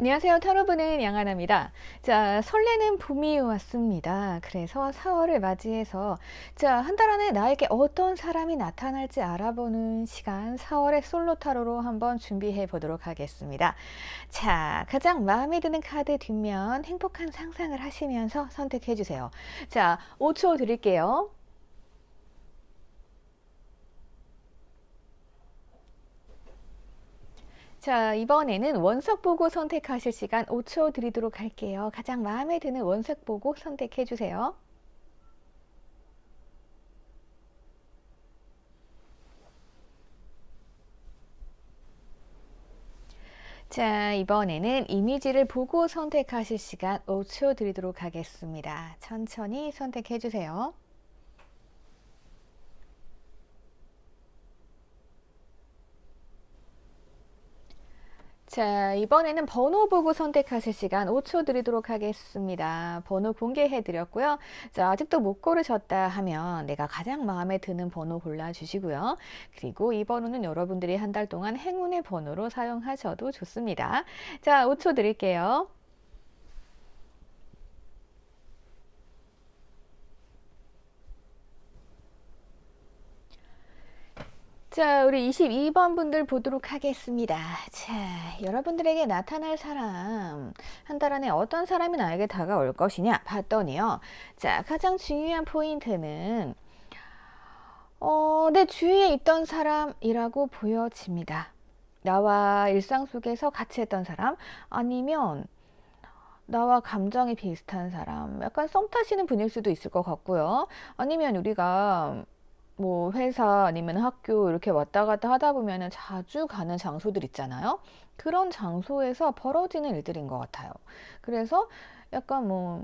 안녕하세요. 타로보는 양하나입니다. 자, 설레는 봄이 왔습니다. 그래서 4월을 맞이해서 한 달 안에 나에게 어떤 사람이 나타날지 알아보는 시간 4월의 솔로 타로로 한번 준비해 보도록 하겠습니다. 자, 가장 마음에 드는 카드 뒷면 행복한 상상을 하시면서 선택해 주세요. 자, 5초 드릴게요. 자, 이번에는 원석 보고 선택하실 시간 5초 드리도록 할게요. 가장 마음에 드는 원석 보고 선택해 주세요. 자, 이번에는 이미지를 보고 선택하실 시간 5초 드리도록 하겠습니다. 천천히 선택해 주세요. 자, 이번에는 번호 보고 선택하실 시간 5초 드리도록 하겠습니다. 번호 공개해 드렸고요. 자, 아직도 못 고르셨다 하면 내가 가장 마음에 드는 번호 골라주시고요. 그리고 이 번호는 여러분들이 한 달 동안 행운의 번호로 사용하셔도 좋습니다. 자, 5초 드릴게요. 자, 우리 22번 분들 보도록 하겠습니다. 자, 여러분들에게 나타날 사람, 한 달 안에 어떤 사람이 나에게 다가올 것이냐 봤더니요. 자, 가장 중요한 포인트는 내 주위에 있던 사람이라고 보여집니다. 나와 일상 속에서 같이 했던 사람, 아니면 나와 감정이 비슷한 사람, 약간 썸 타시는 분일 수도 있을 것 같고요. 아니면 우리가 뭐 회사 아니면 학교 이렇게 왔다 갔다 하다 보면은 자주 가는 장소들 있잖아요. 그런 장소에서 벌어지는 일들인 것 같아요. 그래서 약간 뭐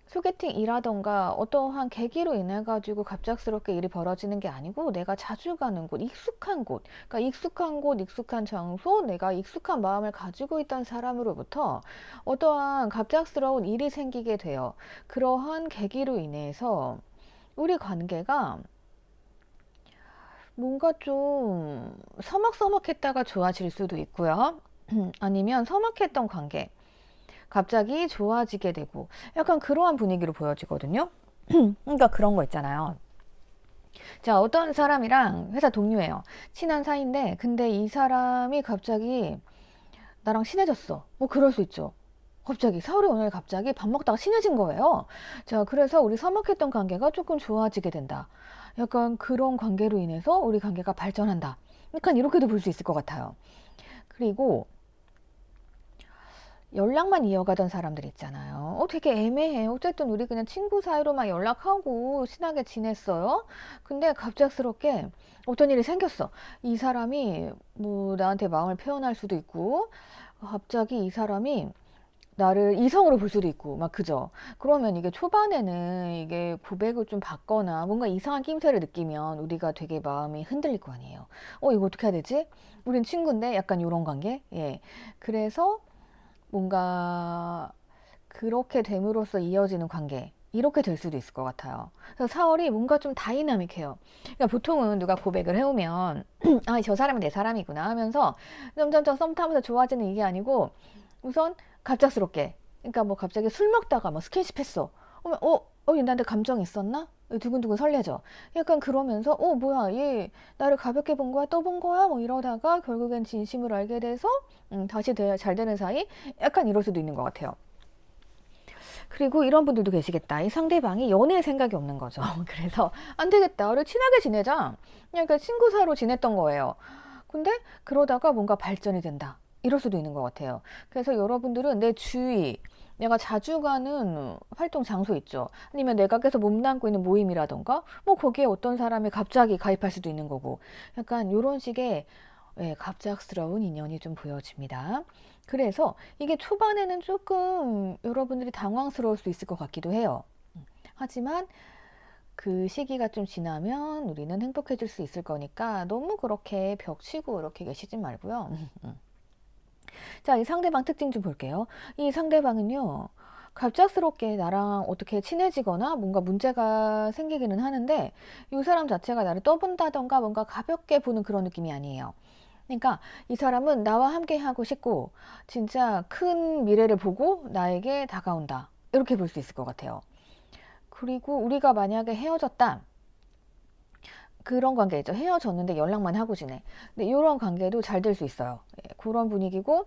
소개팅이라던가 어떠한 계기로 인해 가지고 갑작스럽게 일이 벌어지는 게 아니고 내가 자주 가는 곳, 익숙한 곳, 그러니까 익숙한 곳, 익숙한 장소, 내가 익숙한 마음을 가지고 있던 사람으로부터 어떠한 갑작스러운 일이 생기게 돼요. 그러한 계기로 인해서 우리 관계가 뭔가 좀 서먹서먹했다가 좋아질 수도 있고요. 아니면 서먹했던 관계, 갑자기 좋아지게 되고 약간 그러한 분위기로 보여지거든요. 그러니까 그런 거 있잖아요. 자, 어떤 사람이랑 회사 동료예요. 친한 사이인데 근데 이 사람이 갑자기 나랑 친해졌어. 뭐 그럴 수 있죠. 갑자기 4월에 오늘 갑자기 밥 먹다가 친해진 거예요. 자, 그래서 우리 서먹했던 관계가 조금 좋아지게 된다. 약간 그런 관계로 인해서 우리 관계가 발전한다. 약간 이렇게도 볼 수 있을 것 같아요. 그리고 연락만 이어가던 사람들 있잖아요. 되게 애매해. 어쨌든 우리 그냥 친구 사이로만 연락하고 친하게 지냈어요. 근데 갑작스럽게 어떤 일이 생겼어. 이 사람이 뭐 나한테 마음을 표현할 수도 있고, 갑자기 이 사람이 나를 이성으로 볼 수도 있고, 막 그죠? 그러면 이게 초반에는 이게 고백을 좀 받거나 뭔가 이상한 낌새를 느끼면 우리가 되게 마음이 흔들릴 거 아니에요. 이거 어떻게 해야 되지? 우린 친구인데 약간 이런 관계? 예. 그래서 뭔가 그렇게 됨으로써 이어지는 관계 이렇게 될 수도 있을 것 같아요. 그래서 4월이 뭔가 좀 다이나믹해요. 그러니까 보통은 누가 고백을 해오면 아, 저 사람이 내 사람이구나 하면서 점점점 썸 타면서 좋아지는 이게 아니고 우선 갑작스럽게, 그러니까 뭐 갑자기 술 먹다가 뭐 스킨십 했어. 그러면 얘 나한테 감정 있었나? 두근두근 설레죠. 약간 그러면서 뭐야 얘 나를 가볍게 본 거야 또 본 거야 뭐 이러다가 결국엔 진심을 알게 돼서 다시 잘 되는 사이, 약간 이럴 수도 있는 것 같아요. 그리고 이런 분들도 계시겠다. 이 상대방이 연애할 생각이 없는 거죠. 그래서 안 되겠다. 우리 친하게 지내자. 그러니까 친구 사이로 지냈던 거예요. 근데 그러다가 뭔가 발전이 된다. 이럴 수도 있는 것 같아요. 그래서 여러분들은 내 주위, 내가 자주 가는 활동 장소 있죠. 아니면 내가 계속 몸담고 있는 모임이라던가, 뭐 거기에 어떤 사람이 갑자기 가입할 수도 있는 거고, 약간 이런 식의 갑작스러운 인연이 좀 보여집니다. 그래서 이게 초반에는 조금 여러분들이 당황스러울 수 있을 것 같기도 해요. 하지만 그 시기가 좀 지나면 우리는 행복해질 수 있을 거니까 너무 그렇게 벽치고 이렇게 계시진 말고요. 자, 이 상대방 특징 좀 볼게요. 이 상대방은요, 갑작스럽게 나랑 어떻게 친해지거나 뭔가 문제가 생기기는 하는데 이 사람 자체가 나를 떠본다던가 뭔가 가볍게 보는 그런 느낌이 아니에요. 그러니까 이 사람은 나와 함께 하고 싶고 진짜 큰 미래를 보고 나에게 다가온다. 이렇게 볼 수 있을 것 같아요. 그리고 우리가 만약에 헤어졌다. 그런 관계죠. 헤어졌는데 연락만 하고 지내. 근데 이런 관계도 잘 될 수 있어요. 예, 그런 분위기고,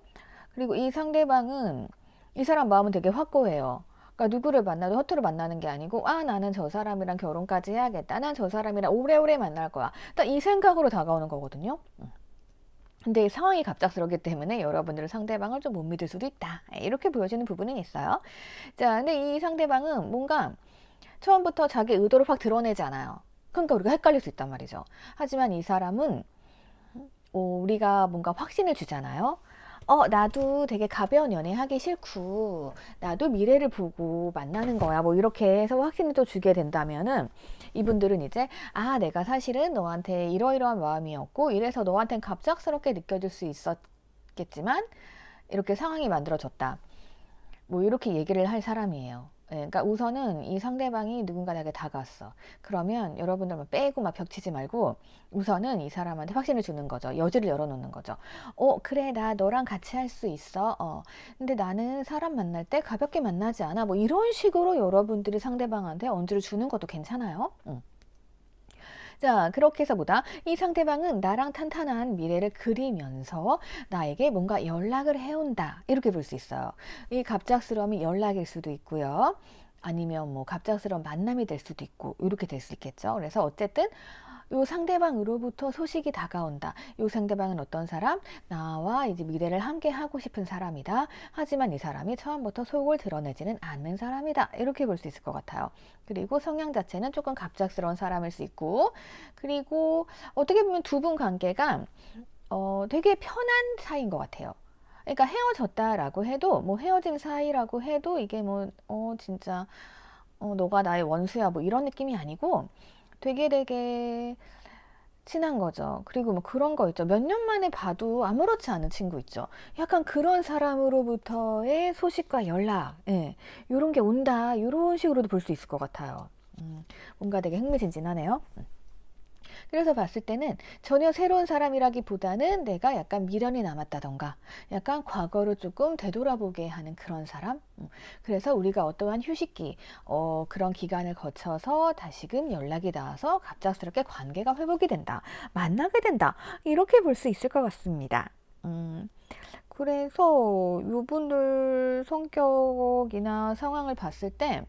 그리고 이 상대방은 이 사람 마음은 되게 확고해요. 그러니까 누구를 만나도 허투루 만나는 게 아니고, 아, 나는 저 사람이랑 결혼까지 해야겠다. 난 저 사람이랑 오래오래 만날 거야. 딱 이 생각으로 다가오는 거거든요. 근데 상황이 갑작스럽기 때문에 여러분들은 상대방을 좀 못 믿을 수도 있다. 예, 이렇게 보여지는 부분은 있어요. 자, 근데 이 상대방은 뭔가 처음부터 자기 의도를 확 드러내지 않아요. 그러니까 우리가 헷갈릴 수 있단 말이죠. 하지만 이 사람은 우리가 뭔가 확신을 주잖아요. 나도 되게 가벼운 연애 하기 싫고, 나도 미래를 보고 만나는 거야. 뭐 이렇게 해서 확신을 또 주게 된다면은, 이분들은 이제, 아, 내가 사실은 너한테 이러이러한 마음이었고, 이래서 너한텐 갑작스럽게 느껴질 수 있었겠지만, 이렇게 상황이 만들어졌다. 뭐 이렇게 얘기를 할 사람이에요. 예, 그러니까 우선은 이 상대방이 누군가에게 다가왔어. 그러면 여러분들 막 빼고 막 벽치지 말고 우선은 이 사람한테 확신을 주는 거죠. 여지를 열어놓는 거죠. 그래, 나 너랑 같이 할 수 있어. 근데 나는 사람 만날 때 가볍게 만나지 않아. 뭐 이런 식으로 여러분들이 상대방한테 언지를 주는 것도 괜찮아요. 자, 그렇게 해서 보다 이 상대방은 나랑 탄탄한 미래를 그리면서 나에게 뭔가 연락을 해온다. 이렇게 볼 수 있어요. 이 갑작스러움이 연락일 수도 있고요. 아니면 뭐 갑작스러운 만남이 될 수도 있고 이렇게 될 수 있겠죠. 그래서 어쨌든 요 상대방으로부터 소식이 다가온다. 요 상대방은 어떤 사람? 나와 이제 미래를 함께 하고 싶은 사람이다. 하지만 이 사람이 처음부터 속을 드러내지는 않는 사람이다. 이렇게 볼 수 있을 것 같아요. 그리고 성향 자체는 조금 갑작스러운 사람일 수 있고, 그리고 어떻게 보면 두 분 관계가 되게 편한 사이인 것 같아요. 그러니까 헤어졌다라고 해도 뭐 헤어진 사이라고 해도 이게 뭐 진짜 너가 나의 원수야 뭐 이런 느낌이 아니고 되게 친한 거죠. 그리고 뭐 그런 거 있죠. 몇 년 만에 봐도 아무렇지 않은 친구 있죠. 약간 그런 사람으로부터의 소식과 연락, 예, 요런 게 온다. 요런 식으로도 볼 수 있을 것 같아요. 뭔가 되게 흥미진진하네요. 그래서 봤을 때는 전혀 새로운 사람이라기보다는 내가 약간 미련이 남았다던가 약간 과거를 조금 되돌아보게 하는 그런 사람. 그래서 우리가 어떠한 휴식기 그런 기간을 거쳐서 다시금 연락이 닿아서 갑작스럽게 관계가 회복이 된다, 만나게 된다, 이렇게 볼 수 있을 것 같습니다. 그래서 이분들 성격이나 상황을 봤을 때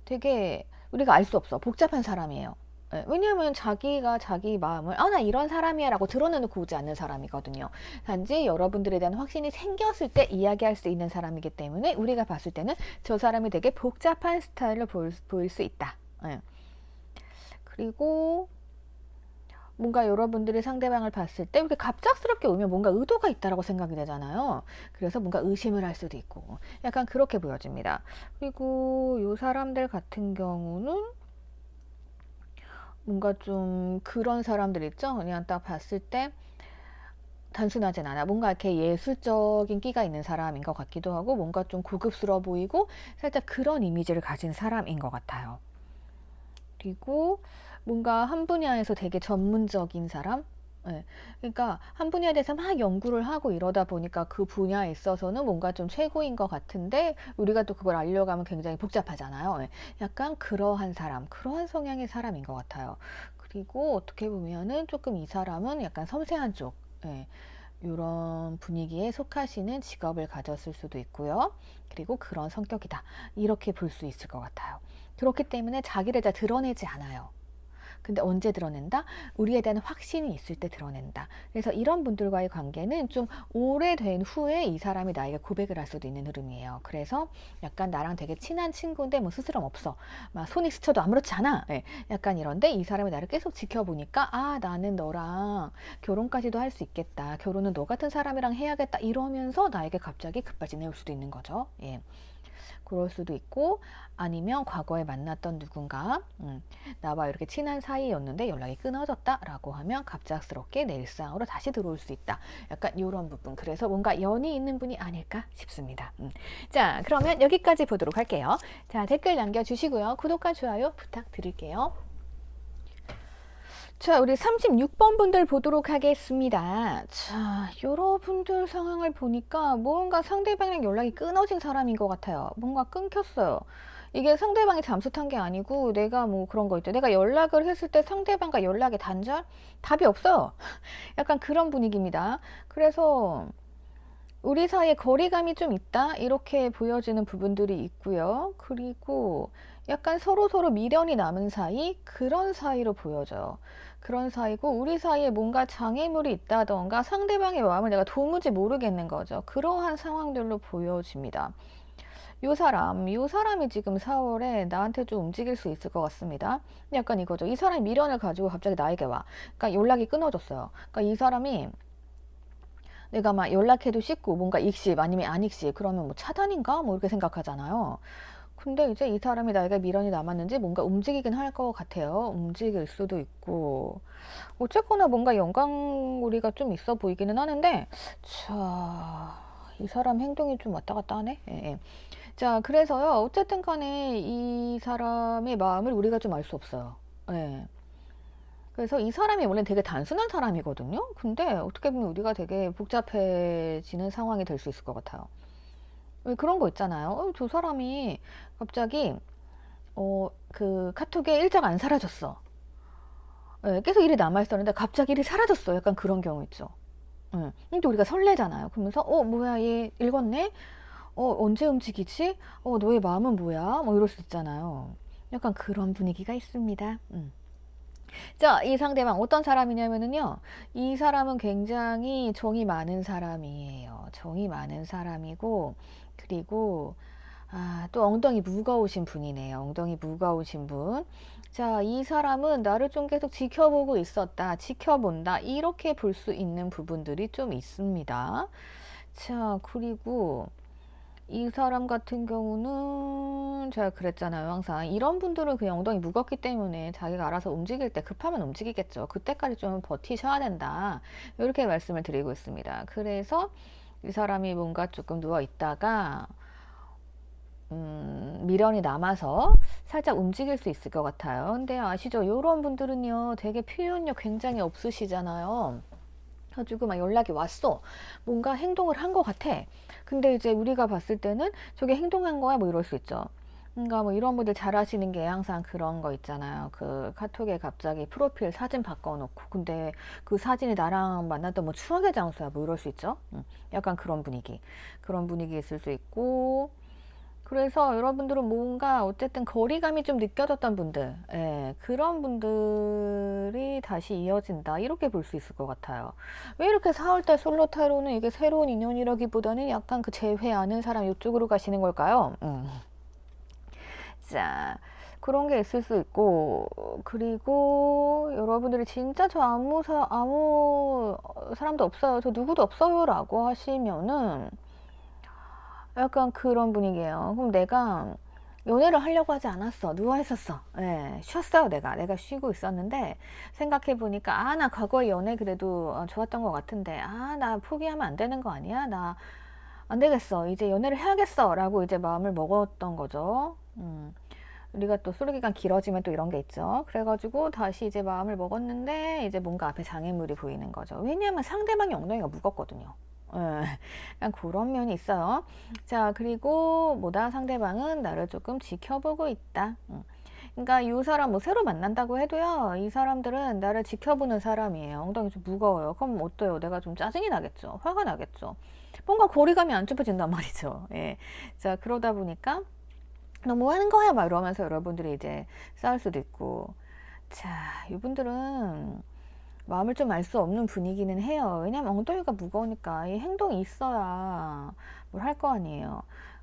되게 우리가 알 수 없어. 복잡한 사람이에요. 예, 왜냐하면 자기가 자기 마음을 나 이런 사람이야 라고 드러내놓고 오지 않는 사람이거든요. 단지 여러분들에 대한 확신이 생겼을 때 이야기할 수 있는 사람이기 때문에 우리가 봤을 때는 저 사람이 되게 복잡한 스타일을 보일 수 있다. 예. 그리고 뭔가 여러분들이 상대방을 봤을 때 이렇게 갑작스럽게 오면 뭔가 의도가 있다라고 생각이 되잖아요. 그래서 뭔가 의심을 할 수도 있고 약간 그렇게 보여집니다. 그리고 이 사람들 같은 경우는 뭔가 좀 그런 사람들 있죠? 그냥 딱 봤을 때 단순하진 않아. 뭔가 이렇게 예술적인 끼가 있는 사람인 것 같기도 하고 뭔가 좀 고급스러워 보이고 살짝 그런 이미지를 가진 사람인 것 같아요. 그리고 뭔가 한 분야에서 되게 전문적인 사람? 예. 그러니까 한 분야에 대해서 막 연구를 하고 이러다 보니까 그 분야에 있어서는 뭔가 좀 최고인 것 같은데 우리가 또 그걸 알려고 하면 굉장히 복잡하잖아요. 예. 약간 그러한 사람, 그러한 성향의 사람인 것 같아요. 그리고 어떻게 보면은 조금 이 사람은 약간 섬세한 쪽, 예. 이런 분위기에 속하시는 직업을 가졌을 수도 있고요. 그리고 그런 성격이다. 이렇게 볼 수 있을 것 같아요. 그렇기 때문에 자기를 잘 드러내지 않아요. 근데 언제 드러낸다? 우리에 대한 확신이 있을 때 드러낸다. 그래서 이런 분들과의 관계는 좀 오래된 후에 이 사람이 나에게 고백을 할 수도 있는 흐름이에요. 그래서 약간 나랑 되게 친한 친구인데 뭐 스스럼 없어. 막 손이 스쳐도 아무렇지 않아. 네. 약간 이런데 이 사람이 나를 계속 지켜보니까 나는 너랑 결혼까지도 할 수 있겠다. 결혼은 너 같은 사람이랑 해야겠다. 이러면서 나에게 갑자기 급발진해 올 수도 있는 거죠. 예. 그럴 수도 있고 아니면 과거에 만났던 누군가 나와 이렇게 친한 사이였는데 연락이 끊어졌다라고 하면 갑작스럽게 내 일상으로 다시 들어올 수 있다. 약간 이런 부분. 그래서 뭔가 연이 있는 분이 아닐까 싶습니다. 자, 그러면 여기까지 보도록 할게요. 자, 댓글 남겨주시고요. 구독과 좋아요 부탁드릴게요. 자, 우리 36번 분들 보도록 하겠습니다. 자, 여러분들 상황을 보니까 뭔가 상대방이랑 연락이 끊어진 사람인 것 같아요. 뭔가 끊겼어요. 이게 상대방이 잠수탄 게 아니고 내가 뭐 그런 거 있죠. 내가 연락을 했을 때 상대방과 연락이 단절? 답이 없어요. 약간 그런 분위기입니다. 그래서 우리 사이에 거리감이 좀 있다? 이렇게 보여지는 부분들이 있고요. 그리고 약간 서로서로 미련이 남은 사이? 그런 사이로 보여져요. 그런 사이고, 우리 사이에 뭔가 장애물이 있다던가 상대방의 마음을 내가 도무지 모르겠는 거죠. 그러한 상황들로 보여집니다. 요 사람이 지금 4월에 나한테 좀 움직일 수 있을 것 같습니다. 약간 이거죠. 이 사람이 미련을 가지고 갑자기 나에게 와. 그러니까 연락이 끊어졌어요. 그러니까 이 사람이 내가 막 연락해도 씻고 뭔가 익십 아니면 안 익십 그러면 뭐 차단인가 뭐 이렇게 생각하잖아요. 근데 이제 이 사람이 나에게 미련이 남았는지 뭔가 움직이긴 할 것 같아요. 움직일 수도 있고 어쨌거나 뭔가 연관고리가 좀 있어 보이기는 하는데, 자, 이 사람 행동이 좀 왔다 갔다 하네. 예, 예. 자, 그래서요, 어쨌든 간에 이 사람의 마음을 우리가 좀 알 수 없어요. 예. 그래서 이 사람이 원래 되게 단순한 사람이거든요. 근데 어떻게 보면 우리가 되게 복잡해지는 상황이 될 수 있을 것 같아요. 왜 그런 거 있잖아요. 저 사람이 갑자기 그 카톡에 일자가 안 사라졌어. 예, 계속 일이 남아있었는데 갑자기 일이 사라졌어. 약간 그런 경우 있죠. 예. 근데 우리가 설레잖아요. 그러면서 뭐야 얘 읽었네? 언제 움직이지? 너의 마음은 뭐야? 뭐 이럴 수 있잖아요. 약간 그런 분위기가 있습니다. 자, 이 상대방 어떤 사람이냐면은요, 이 사람은 굉장히 정이 많은 사람이에요. 정이 많은 사람이고, 그리고, 또 엉덩이 무거우신 분이네요. 엉덩이 무거우신 분. 자, 이 사람은 나를 좀 계속 지켜보고 있었다, 지켜본다, 이렇게 볼 수 있는 부분들이 좀 있습니다. 자, 그리고, 이 사람 같은 경우는 제가 그랬잖아요. 항상 이런 분들은 그냥 엉덩이 무겁기 때문에 자기가 알아서 움직일 때 급하면 움직이겠죠. 그때까지 좀 버티셔야 된다. 이렇게 말씀을 드리고 있습니다. 그래서 이 사람이 뭔가 조금 누워 있다가 미련이 남아서 살짝 움직일 수 있을 것 같아요. 근데 아시죠? 이런 분들은요, 되게 표현력 굉장히 없으시잖아요. 가지고 막 연락이 왔어. 뭔가 행동을 한 것 같아. 근데 이제 우리가 봤을 때는 저게 행동한 거야? 뭐 이럴 수 있죠. 그러니까 뭐 이런 분들 잘 하시는 게 항상 그런 거 있잖아요. 그 카톡에 갑자기 프로필 사진 바꿔놓고 근데 그 사진이 나랑 만났던 뭐 추억의 장소야 뭐 이럴 수 있죠. 약간 그런 분위기. 그런 분위기 있을 수 있고, 그래서 여러분들은 뭔가 어쨌든 거리감이 좀 느껴졌던 분들, 예, 그런 분들이 다시 이어진다 이렇게 볼 수 있을 것 같아요. 왜 이렇게 4월달 솔로 타로는 이게 새로운 인연이라기보다는 약간 그 재회하는 사람 이쪽으로 가시는 걸까요? 자, 그런 게 있을 수 있고, 그리고 여러분들이 진짜 저 아무 사람도 없어요, 저 누구도 없어요 라고 하시면은 약간 그런 분위기예요. 그럼 내가 연애를 하려고 하지 않았어. 누워 있었어. 예, 쉬었어요. 내가 쉬고 있었는데 생각해 보니까 나 과거의 연애 그래도 좋았던 것 같은데 나 포기하면 안 되는 거 아니야? 나 안 되겠어. 이제 연애를 해야겠어. 라고 이제 마음을 먹었던 거죠. 우리가 또 솔로 기간 길어지면 또 이런 게 있죠. 그래가지고 다시 이제 마음을 먹었는데 이제 뭔가 앞에 장애물이 보이는 거죠. 왜냐하면 상대방의 엉덩이가 무겁거든요. 예, 약간 그런 면이 있어요. 자, 그리고 뭐다 상대방은 나를 조금 지켜보고 있다. 그러니까 이 사람 뭐 새로 만난다고 해도요, 이 사람들은 나를 지켜보는 사람이에요. 엉덩이 좀 무거워요. 그럼 어때요? 내가 좀 짜증이 나겠죠. 화가 나겠죠. 뭔가 거리감이 안 좁혀진단 말이죠. 예. 자, 그러다 보니까 너 뭐 하는 거야? 막 이러면서 여러분들이 이제 싸울 수도 있고. 자, 이분들은 마음을 좀 알 수 없는 분위기는 해요. 왜냐면 엉덩이가 무거우니까 이 행동이 있어야 뭘 할 거 아니에요.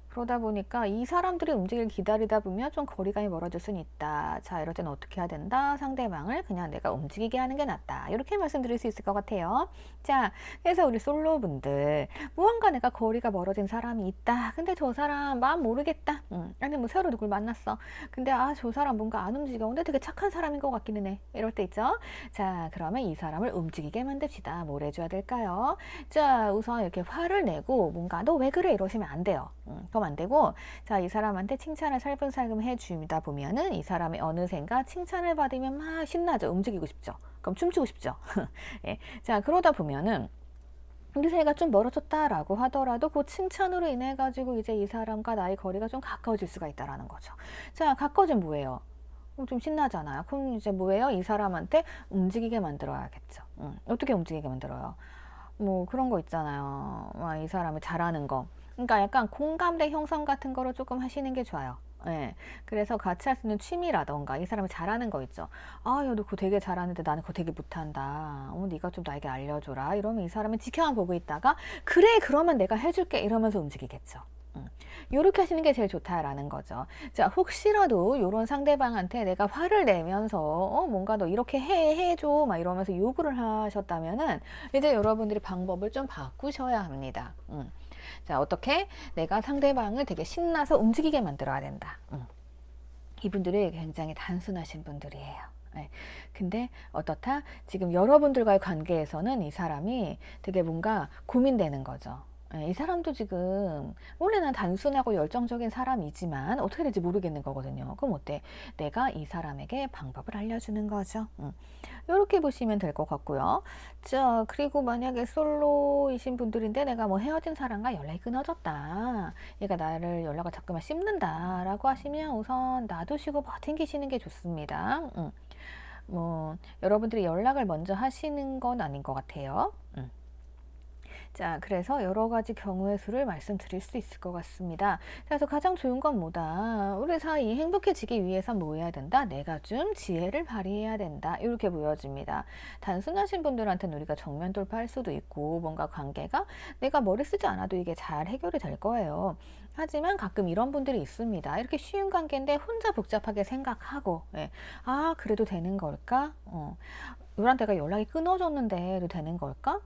그러다 보니까 이 사람들이 움직이를 기다리다 보면 좀 거리감이 멀어질 수는 있다. 자, 이럴 때는 어떻게 해야 된다? 상대방을 그냥 내가 움직이게 하는 게 낫다. 이렇게 말씀드릴 수 있을 것 같아요. 자, 그래서 우리 솔로분들, 무언가 내가 거리가 멀어진 사람이 있다. 근데 저 사람 마음 모르겠다. 아니 뭐 새로 누굴 만났어. 근데 저 사람 뭔가 안 움직여. 근데 되게 착한 사람인 것 같기는 해. 이럴 때 있죠. 자, 그러면 이 사람을 움직이게 만듭시다. 뭘 해줘야 될까요? 자, 우선 이렇게 화를 내고 뭔가 너 왜 그래? 이러시면 안 돼요. 그럼 그럼 안 되고, 자, 이 사람한테 칭찬을 살금살금 해주다 보면은 이 사람이 어느샌가 칭찬을 받으면 막 신나죠. 움직이고 싶죠. 그럼 춤추고 싶죠. 예. 자, 그러다 보면은 우리 사이가 좀 멀어졌다라고 하더라도 그 칭찬으로 인해 가지고 이제 이 사람과 나의 거리가 좀 가까워질 수가 있다라는 거죠. 자, 가까워지면 뭐예요? 좀 신나잖아요. 그럼 이제 뭐예요? 이 사람한테 움직이게 만들어야겠죠. 어떻게 움직이게 만들어요? 뭐 그런 거 있잖아요. 이 사람이 잘하는 거. 그러니까 약간 공감대 형성 같은 거를 조금 하시는 게 좋아요. 예. 그래서 같이 할 수 있는 취미라던가 이 사람이 잘하는 거 있죠. 아, 야, 너 그거 되게 잘하는데 나는 그거 되게 못한다. 네가 좀 나에게 알려줘라. 이러면 이 사람이 지켜만 보고 있다가 그래, 그러면 내가 해줄게. 이러면서 움직이겠죠. 요렇게 하시는 게 제일 좋다라는 거죠. 자, 혹시라도 요런 상대방한테 내가 화를 내면서 뭔가 너 이렇게 해줘 막 이러면서 요구를 하셨다면은 이제 여러분들이 방법을 좀 바꾸셔야 합니다. 자, 어떻게? 내가 상대방을 되게 신나서 움직이게 만들어야 된다. 이분들이 굉장히 단순하신 분들이에요. 네. 근데 어떻다? 지금 여러분들과의 관계에서는 이 사람이 되게 뭔가 고민되는 거죠. 이 사람도 지금 원래는 단순하고 열정적인 사람이지만 어떻게 될지 모르겠는 거거든요. 그럼 어때? 내가 이 사람에게 방법을 알려주는 거죠. 이렇게 보시면 될 것 같고요. 자, 그리고 만약에 솔로이신 분들인데 내가 뭐 헤어진 사람과 연락이 끊어졌다. 얘가 나를 연락을 자꾸만 씹는다 라고 하시면 우선 놔두시고 버티시는 게 좋습니다. 뭐 여러분들이 연락을 먼저 하시는 건 아닌 것 같아요. 자, 그래서 여러 가지 경우의 수를 말씀드릴 수 있을 것 같습니다. 그래서 가장 좋은 건 뭐다? 우리 사이 행복해지기 위해서 뭐 해야 된다? 내가 좀 지혜를 발휘해야 된다. 이렇게 보여집니다. 단순하신 분들한테는 우리가 정면 돌파할 수도 있고 뭔가 관계가 내가 머리 쓰지 않아도 이게 잘 해결이 될 거예요. 하지만 가끔 이런 분들이 있습니다. 이렇게 쉬운 관계인데 혼자 복잡하게 생각하고 아, 그래도 되는 걸까? 누구한테가 연락이 끊어졌는데 해도 되는 걸까?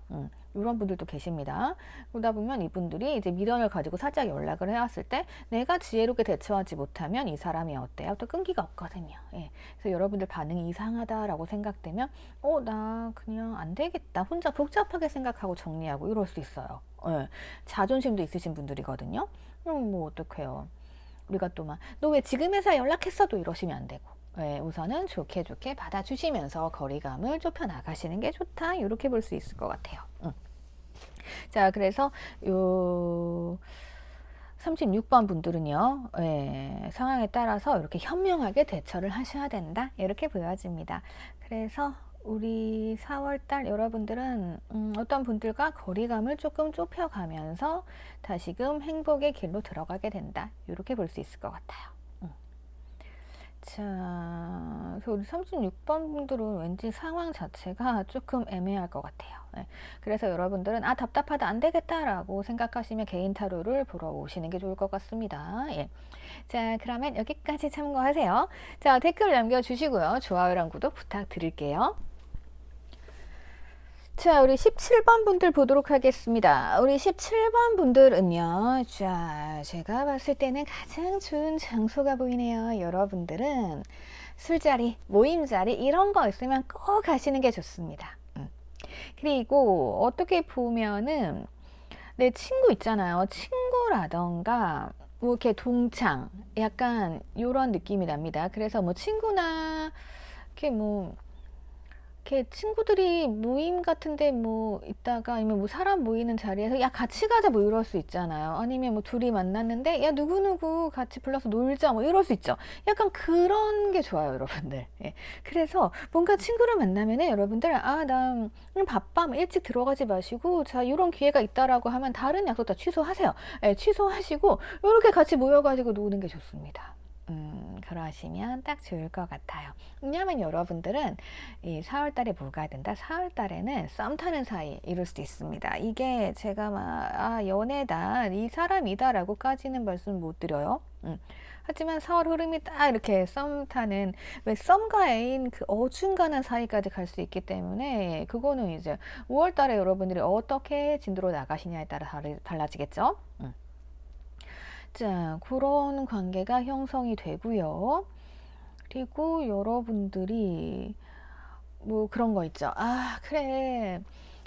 이런 분들도 계십니다. 그러다 보면 이분들이 이제 미련을 가지고 살짝 연락을 해왔을 때 내가 지혜롭게 대처하지 못하면 이 사람이 어때요? 또 끈기가 없거든요. 그래서 여러분들 반응이 이상하다라고 생각되면 나 그냥 안 되겠다. 혼자 복잡하게 생각하고 정리하고 이럴 수 있어요. 자존심도 있으신 분들이거든요. 그럼 뭐 어떡해요? 우리가 또 막 너 왜 지금에서 연락했어도 이러시면 안 되고 우선은 좋게 좋게 받아주시면서 거리감을 좁혀 나가시는 게 좋다. 이렇게 볼 수 있을 것 같아요. 자, 그래서 요 36번 분들은요, 상황에 따라서 이렇게 현명하게 대처를 하셔야 된다. 이렇게 보여집니다. 그래서 우리 4월달 여러분들은 어떤 분들과 거리감을 조금 좁혀가면서 다시금 행복의 길로 들어가게 된다. 이렇게 볼 수 있을 것 같아요. 자, 그래서 우리 36번 분들은 왠지 상황 자체가 조금 애매할 것 같아요. 그래서 여러분들은 답답하다 안 되겠다라고 생각하시면 개인 타로를 보러 오시는 게 좋을 것 같습니다. 자, 그러면 여기까지 참고하세요. 자, 댓글 남겨주시고요. 좋아요랑 구독 부탁드릴게요. 자, 우리 17번 분들 보도록 하겠습니다. 우리 17번 분들은요, 자, 제가 봤을 때는 가장 좋은 장소가 보이네요. 여러분들은 술자리, 모임자리 이런 거 있으면 꼭 가시는 게 좋습니다. 그리고 어떻게 보면은 내 친구 있잖아요. 친구라던가 뭐 이렇게 동창 약간 이런 느낌이 납니다. 그래서 뭐 친구나 이렇게 뭐 이렇게 친구들이 모임 같은데 뭐 있다가 아니면 뭐 사람 모이는 자리에서 야 같이 가자 뭐 이럴 수 있잖아요. 아니면 뭐 둘이 만났는데 야 누구누구 같이 불러서 놀자 뭐 이럴 수 있죠. 약간 그런 게 좋아요, 여러분들. 그래서 뭔가 친구를 만나면은 여러분들 나 바빠 뭐 일찍 들어가지 마시고 자 이런 기회가 있다라고 하면 다른 약속 다 취소하세요. 취소하시고 이렇게 같이 모여가지고 노는 게 좋습니다. 그러시면 딱 좋을 것 같아요. 왜냐하면 여러분들은 이 4월달에 뭐가 된다? 4월달에는 썸 타는 사이 이럴 수도 있습니다. 이게 제가 막 연애다 이 사람이다 라고까지는 말씀 못 드려요. 하지만 4월 흐름이 딱 이렇게 썸 타는 왜 썸과 애인 그 어중간한 사이까지 갈 수 있기 때문에 그거는 이제 5월달에 여러분들이 어떻게 진도로 나가시냐에 따라 달라지겠죠. 자, 그런 관계가 형성이 되고요. 그리고 여러분들이 뭐 그런 거 있죠. 그래.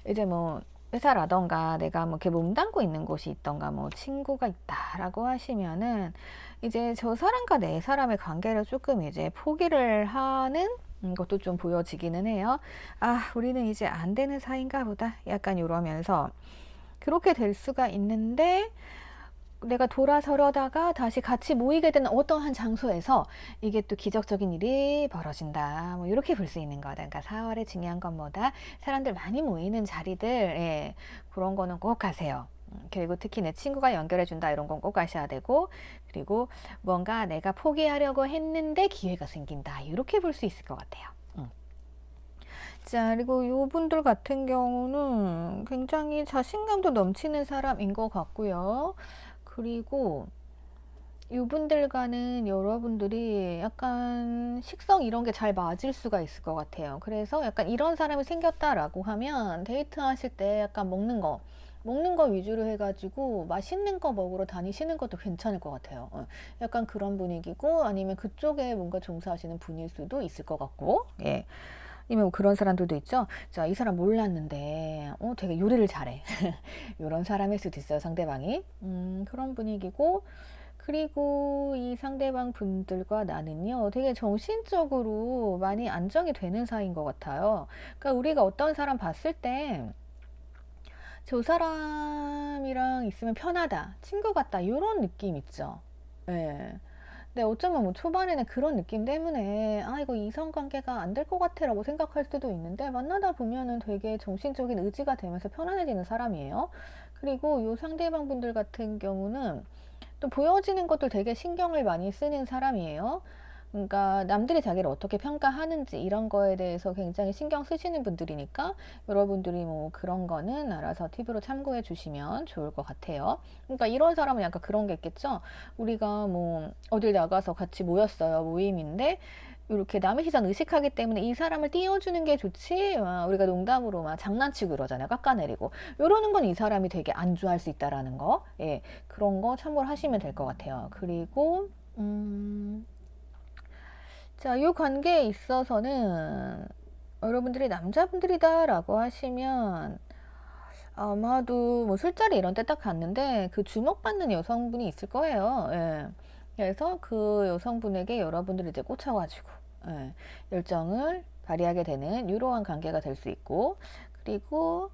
이제 뭐 회사라던가 내가 뭐 이렇게 몸담고 있는 곳이 있던가 뭐 친구가 있다라고 하시면은 이제 저 사람과 내 사람의 관계를 조금 이제 포기를 하는 것도 좀 보여지기는 해요. 아, 우리는 이제 안 되는 사이인가 보다. 약간 이러면서 그렇게 될 수가 있는데 내가 돌아서려다가 다시 같이 모이게 되는 어떠한 장소에서 이게 또 기적적인 일이 벌어진다. 뭐 이렇게 볼 수 있는 거다. 그러니까 4월에 중요한 건 뭐다? 사람들 많이 모이는 자리들, 예, 그런 거는 꼭 가세요. 그리고 특히 내 친구가 연결해준다 이런 건 꼭 가셔야 되고, 그리고 뭔가 내가 포기하려고 했는데 기회가 생긴다. 이렇게 볼 수 있을 것 같아요. 자, 그리고 요분들 같은 경우는 굉장히 자신감도 넘치는 사람인 것 같고요. 그리고 이분들과는 여러분들이 약간 식성 이런 게 잘 맞을 수가 있을 것 같아요. 그래서 약간 이런 사람이 생겼다라고 하면 데이트 하실 때 약간 먹는 거 위주로 해가지고 맛있는 거 먹으러 다니시는 것도 괜찮을 것 같아요. 약간 그런 분위기고 아니면 그쪽에 뭔가 종사하시는 분일 수도 있을 것 같고, 예. 아니면 뭐 그런 사람들도 있죠. 자, 이 사람 몰랐는데, 되게 요리를 잘해. 이런 사람일 수도 있어요, 상대방이. 그런 분위기고, 그리고 이 상대방 분들과 나는요, 되게 정신적으로 많이 안정이 되는 사이인 것 같아요. 그러니까 우리가 어떤 사람 봤을 때, 저 사람이랑 있으면 편하다, 친구 같다, 이런 느낌 있죠. 예. 근데 어쩌면 뭐 초반에는 그런 느낌 때문에 아 이거 이성관계가 안 될 것 같아 라고 생각할 수도 있는데 만나다 보면은 되게 정신적인 의지가 되면서 편안해지는 사람이에요. 그리고 요 상대방 분들 같은 경우는 또 보여지는 것들 되게 신경을 많이 쓰는 사람이에요. 그러니까 남들이 자기를 어떻게 평가하는지 이런 거에 대해서 굉장히 신경 쓰시는 분들이니까 여러분들이 뭐 그런 거는 알아서 팁으로 참고해 주시면 좋을 것 같아요. 그러니까 이런 사람은 약간 그런 게 있겠죠. 우리가 뭐 어딜 나가서 같이 모였어요. 모임인데 이렇게 남의 시선 의식하기 때문에 이 사람을 띄워주는 게 좋지. 우리가 농담으로 막 장난치고 이러잖아요. 깎아내리고. 이러는 건 이 사람이 되게 안 좋아할 수 있다라는 거. 예. 그런 거 참고를 하시면 될 것 같아요. 그리고, 자, 이 관계에 있어서는 여러분들이 남자분들이다라고 하시면 아마도 뭐 술자리 이런 데 딱 갔는데 그 주목받는 여성분이 있을 거예요. 예. 그래서 그 여성분에게 여러분들이 이제 꽂혀가지고 예, 열정을 발휘하게 되는 이러한 관계가 될 수 있고 그리고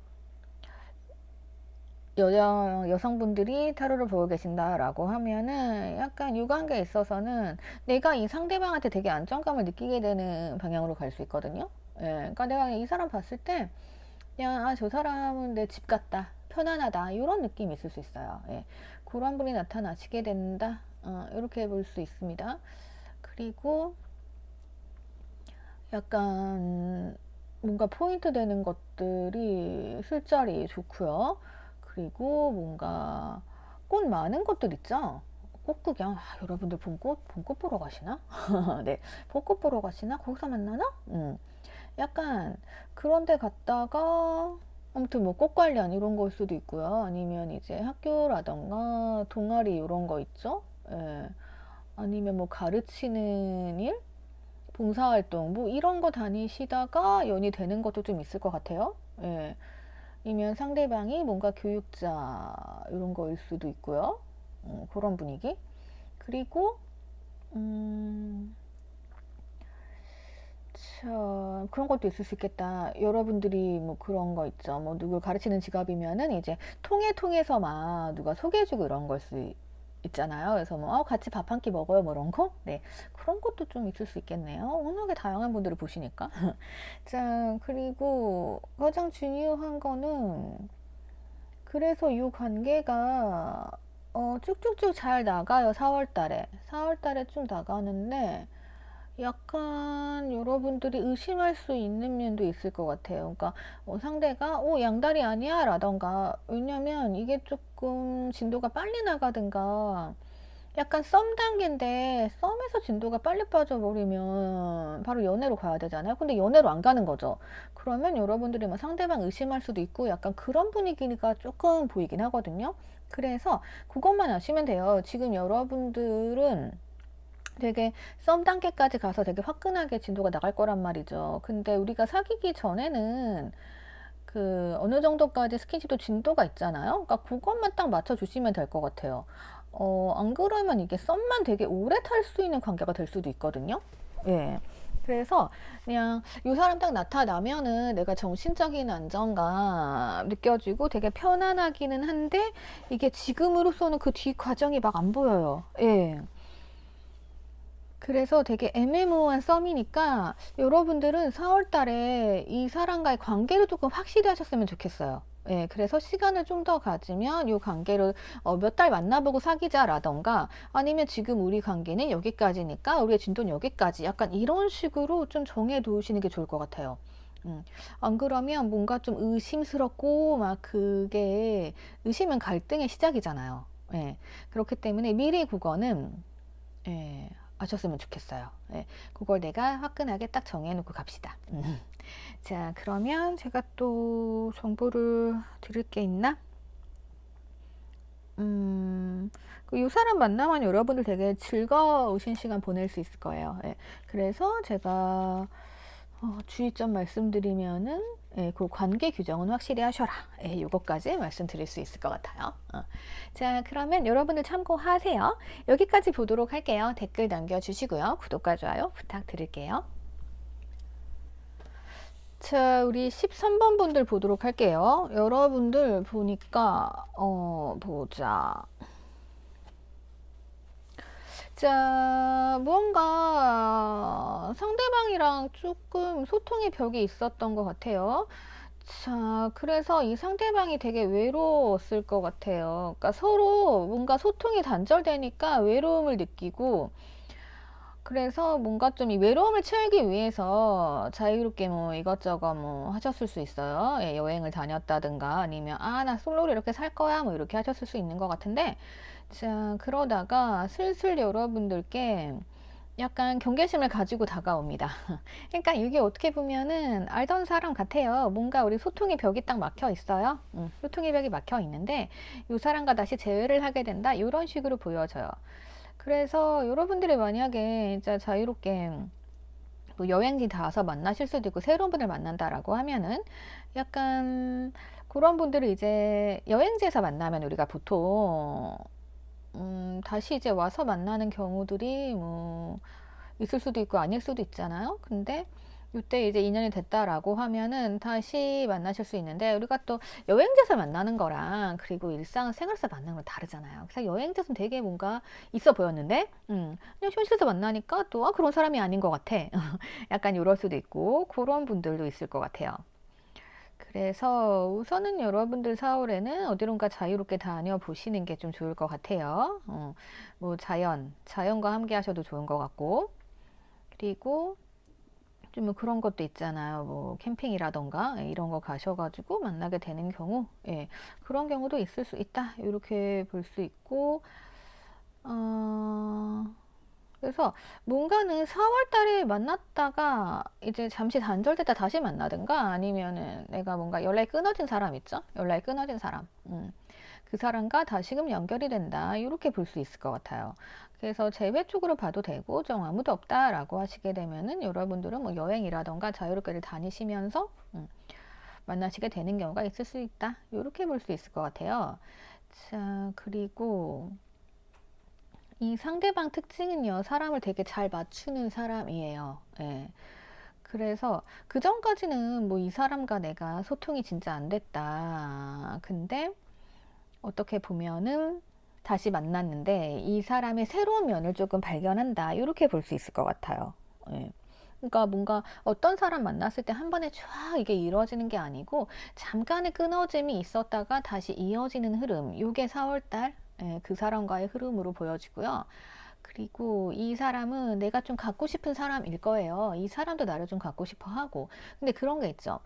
여성분들이 타로를 보고 계신다라고 하면은 약간 이 관계에 있어서는 내가 이 상대방한테 되게 안정감을 느끼게 되는 방향으로 갈 수 있거든요. 예, 그러니까 내가 이 사람 봤을 때 그냥 아, 저 사람은 내 집 같다, 편안하다 이런 느낌이 있을 수 있어요. 예, 그런 분이 나타나시게 된다. 이렇게 볼 수 있습니다. 그리고 약간 뭔가 포인트 되는 것들이 술자리 좋고요. 그리고 뭔가 꽃 많은 것들 있죠. 꽃구경. 여러분들 봄꽃 보러 가시나? 네, 벚꽃 보러 가시나? 거기서 만나나? 약간 그런 데 갔다가 아무튼 뭐 꽃 관련 이런 걸 수도 있고요. 아니면 이제 학교라던가 동아리 이런 거 있죠. 예. 아니면 뭐 가르치는 일? 봉사활동 뭐 이런 거 다니시다가 연이 되는 것도 좀 있을 것 같아요. 예. 아니면 상대방이 뭔가 교육자 이런 거일 수도 있고요. 그런 분위기. 그리고 자, 그런 것도 있을 수 있겠다. 여러분들이 뭐 그런 거 있죠. 뭐 누굴 가르치는 직업이면은 이제 통해서 막 누가 소개해주고 이런 걸 수 있잖아요. 그래서 뭐 같이 밥 한 끼 먹어요, 뭐 이런 거. 네, 그런 것도 좀 있을 수 있겠네요. 워낙에 다양한 분들을 보시니까. 자, 그리고 가장 중요한 거는 그래서 이 관계가 쭉쭉쭉 잘 나가요. 4월 달에. 4월 달에 쭉 나가는데 약간 여러분들이 의심할 수 있는 면도 있을 것 같아요. 그러니까 상대가 양다리 아니야 라던가 왜냐면 이게 조금 진도가 빨리 나가든가 약간 썸 단계인데 썸에서 진도가 빨리 빠져버리면 바로 연애로 가야 되잖아요. 근데 연애로 안 가는 거죠. 그러면 여러분들이 막 상대방 의심할 수도 있고 약간 그런 분위기가 조금 보이긴 하거든요. 그래서 그것만 아시면 돼요. 지금 여러분들은 되게 썸 단계까지 가서 되게 화끈하게 진도가 나갈 거란 말이죠. 근데 우리가 사귀기 전에는 어느 정도까지 스킨십도 진도가 있잖아요. 그러니까 그것만 딱 맞춰주시면 될 것 같아요. 안 그러면 이게 썸만 되게 오래 탈 수 있는 관계가 될 수도 있거든요. 예. 그래서 그냥 이 사람 딱 나타나면은 내가 정신적인 안정감 느껴지고 되게 편안하기는 한데 이게 지금으로서는 그 뒤 과정이 막 안 보여요. 예. 그래서 되게 애매모호한 썸이니까 여러분들은 4월 달에 이 사람과의 관계를 조금 확실히 하셨으면 좋겠어요. 예, 그래서 시간을 좀 더 가지면 이 관계를 몇 달 만나보고 사귀자라던가 아니면 지금 우리 관계는 여기까지니까 우리의 진도는 여기까지 약간 이런 식으로 좀 정해 두시는 게 좋을 것 같아요. 안 그러면 뭔가 좀 의심스럽고 막 그게 의심은 갈등의 시작이잖아요. 예, 그렇기 때문에 미리 그거는 예, 아셨으면 좋겠어요. 예, 그걸 내가 화끈하게 딱 정해놓고 갑시다. 자, 그러면 제가 또 정보를 드릴 게 있나? 이 사람 만나면 여러분들 되게 즐거우신 시간 보낼 수 있을 거예요. 예, 그래서 제가 주의점 말씀드리면은 예, 그 관계 규정은 확실히 하셔라. 예, 요거까지 말씀드릴 수 있을 것 같아요. 자, 그러면 여러분들 참고하세요. 여기까지 보도록 할게요. 댓글 남겨주시고요. 구독과 좋아요 부탁드릴게요. 자, 우리 13번 분들 보도록 할게요. 여러분들 보니까 보자. 자, 무언가 상대방이랑 조금 소통의 벽이 있었던 것 같아요. 자, 그래서 이 상대방이 되게 외로웠을 것 같아요. 그러니까 서로 뭔가 소통이 단절되니까 외로움을 느끼고, 그래서 뭔가 좀 이 외로움을 채우기 위해서 자유롭게 뭐 이것저것 뭐 하셨을 수 있어요. 예, 여행을 다녔다든가 아니면 나 솔로로 이렇게 살 거야 뭐 이렇게 하셨을 수 있는 것 같은데, 자, 그러다가 슬슬 여러분들께 약간 경계심을 가지고 다가옵니다. 그러니까 이게 어떻게 보면은 알던 사람 같아요. 뭔가 우리 소통의 벽이 딱 막혀 있어요. 소통의 벽이 막혀 있는데 이 사람과 다시 재회를 하게 된다. 이런 식으로 보여져요. 그래서 여러분들이 만약에 진짜 자유롭게 뭐 여행지 닿아서 만나실 수도 있고 새로운 분을 만난다라고 하면은 약간 그런 분들을 이제 여행지에서 만나면 우리가 보통 다시 이제 와서 만나는 경우들이 뭐 있을 수도 있고 아닐 수도 있잖아요. 근데 이때 이제 인연이 됐다라고 하면은 다시 만나실 수 있는데 우리가 또 여행지에서 만나는 거랑 그리고 일상생활에서 만나는 건 다르잖아요. 그래서 여행지에서는 되게 뭔가 있어 보였는데 그냥 현실에서 만나니까 또 그런 사람이 아닌 것 같아. 약간 이럴 수도 있고 그런 분들도 있을 것 같아요. 그래서 우선은 여러분들 4월에는 어디론가 자유롭게 다녀보시는 게 좀 좋을 것 같아요. 뭐 자연과 함께 하셔도 좋은 것 같고, 그리고 좀 뭐 그런 것도 있잖아요. 뭐 캠핑이라던가 이런 거 가셔가지고 만나게 되는 경우, 예, 그런 경우도 있을 수 있다. 이렇게 볼 수 있고, 어, 그래서 뭔가는 4월 달에 만났다가 이제 잠시 단절됐다 다시 만나든가 아니면은 내가 뭔가 연락이 끊어진 사람 있죠? 연락이 끊어진 사람. 그 사람과 다시금 연결이 된다. 이렇게 볼 수 있을 것 같아요. 그래서 재회 쪽으로 봐도 되고 좀 아무도 없다라고 하시게 되면은 여러분들은 뭐 여행이라던가 자유롭게를 다니시면서 만나시게 되는 경우가 있을 수 있다. 이렇게 볼 수 있을 것 같아요. 자, 그리고 이 상대방 특징은요, 사람을 되게 잘 맞추는 사람이에요. 예. 그래서 그 전까지는 뭐 이 사람과 내가 소통이 진짜 안 됐다. 근데 어떻게 보면은 다시 만났는데 이 사람의 새로운 면을 조금 발견한다. 이렇게 볼 수 있을 것 같아요. 예. 그러니까 뭔가 어떤 사람 만났을 때 한 번에 쫙 이게 이루어지는 게 아니고 잠깐의 끊어짐이 있었다가 다시 이어지는 흐름. 요게 4월달 그 사람과의 흐름으로 보여지고요. 그리고 이 사람은 내가 좀 갖고 싶은 사람일 거예요. 이 사람도 나를 좀 갖고 싶어 하고. 근데 그런 게 있죠.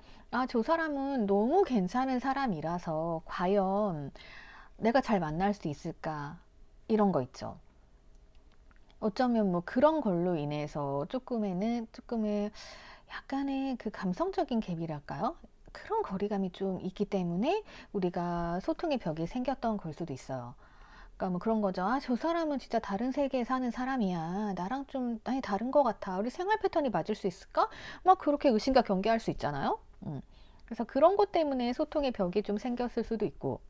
저 사람은 너무 괜찮은 사람이라서 과연 내가 잘 만날 수 있을까? 이런 거 있죠. 어쩌면 뭐 그런 걸로 인해서 조금의 약간의 그 감성적인 갭이랄까요? 그런 거리감이 좀 있기 때문에 우리가 소통의 벽이 생겼던 걸 수도 있어요. 그러니까 뭐 그런 거죠. 저 사람은 진짜 다른 세계에 사는 사람이야. 나랑 좀 많이 다른 것 같아. 우리 생활 패턴이 맞을 수 있을까? 막 그렇게 의심과 경계할 수 있잖아요. 그래서 그런 것 때문에 소통의 벽이 좀 생겼을 수도 있고,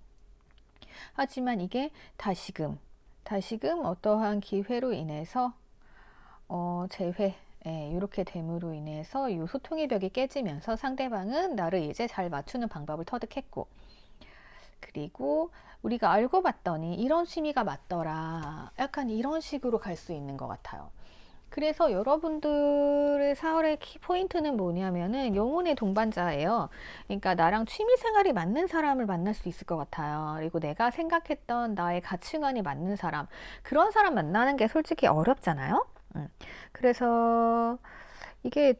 하지만 이게 다시금 어떠한 기회로 인해서 재회, 이렇게 됨으로 인해서 이 소통의 벽이 깨지면서 상대방은 나를 이제 잘 맞추는 방법을 터득했고, 그리고 우리가 알고 봤더니 이런 취미가 맞더라. 약간 이런 식으로 갈 수 있는 것 같아요. 그래서 여러분들의 4월의 키포인트는 뭐냐면은 영혼의 동반자예요. 그러니까 나랑 취미 생활이 맞는 사람을 만날 수 있을 것 같아요. 그리고 내가 생각했던 나의 가치관이 맞는 사람, 그런 사람 만나는 게 솔직히 어렵잖아요. 그래서 이게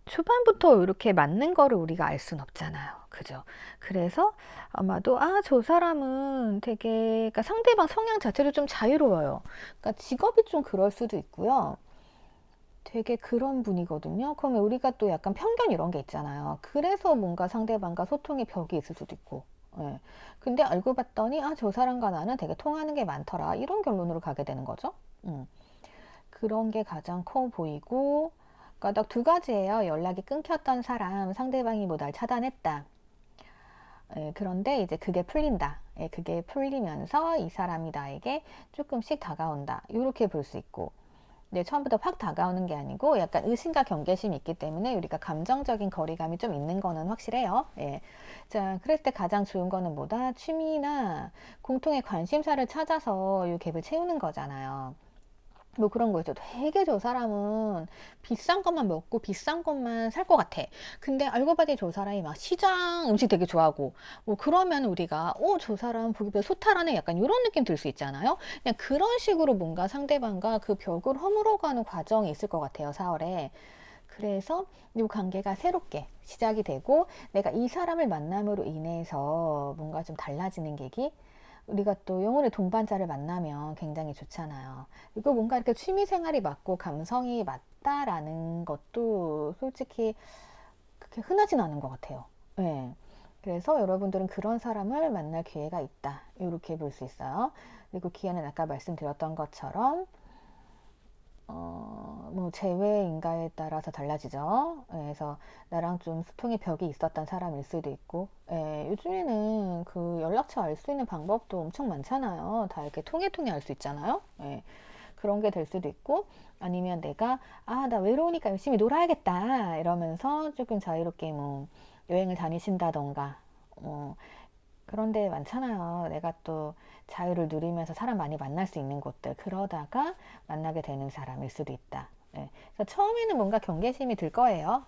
초반부터 이렇게 맞는 거를 우리가 알 순 없잖아요. 그죠? 그래서 아마도 저 사람은 되게, 그러니까 상대방 성향 자체도 좀 자유로워요. 그러니까 직업이 좀 그럴 수도 있고요. 되게 그런 분이거든요. 그러면 우리가 또 약간 편견 이런 게 있잖아요. 그래서 뭔가 상대방과 소통의 벽이 있을 수도 있고. 예. 근데 알고 봤더니 저 사람과 나는 되게 통하는 게 많더라. 이런 결론으로 가게 되는 거죠. 그런 게 가장 커 보이고, 그러니까 딱 두 가지예요. 연락이 끊겼던 사람, 상대방이 뭐 날 차단했다. 그런데 이제 그게 풀린다. 그게 풀리면서 이 사람이 나에게 조금씩 다가온다. 이렇게 볼 수 있고, 네, 처음부터 확 다가오는 게 아니고 약간 의심과 경계심이 있기 때문에 우리가 감정적인 거리감이 좀 있는 거는 확실해요. 예. 자, 그럴 때 가장 좋은 거는 뭐다? 취미나 공통의 관심사를 찾아서 이 갭을 채우는 거잖아요. 뭐 그런 거 있죠. 되게 저 사람은 비싼 것만 먹고 비싼 것만 살 것 같아. 근데 알고 봤더니 저 사람이 막 시장 음식 되게 좋아하고, 뭐 그러면 우리가 저 사람 보기보다 소탈하네, 약간 이런 느낌 들 수 있잖아요. 그냥 그런 식으로 뭔가 상대방과 그 벽을 허물어가는 과정이 있을 것 같아요, 4월에. 그래서 이 관계가 새롭게 시작이 되고, 내가 이 사람을 만남으로 인해서 뭔가 좀 달라지는 계기, 우리가 또 영혼의 동반자를 만나면 굉장히 좋잖아요. 그리고 뭔가 이렇게 취미 생활이 맞고 감성이 맞다라는 것도 솔직히 그렇게 흔하진 않은 것 같아요. 네. 그래서 여러분들은 그런 사람을 만날 기회가 있다. 이렇게 볼 수 있어요. 그리고 기회는 아까 말씀드렸던 것처럼 뭐 재회인가에 따라서 달라지죠. 그래서 나랑 좀 소통의 벽이 있었던 사람일 수도 있고, 요즘에는 그 연락처 알 수 있는 방법도 엄청 많잖아요. 다 이렇게 통해 알 수 있잖아요. 그런 게 될 수도 있고, 아니면 내가 나 외로우니까 열심히 놀아야겠다 이러면서 조금 자유롭게 뭐 여행을 다니신다던가, 그런 데 많잖아요. 내가 또 자유를 누리면서 사람 많이 만날 수 있는 곳들, 그러다가 만나게 되는 사람일 수도 있다. 그래서 처음에는 뭔가 경계심이 들 거예요.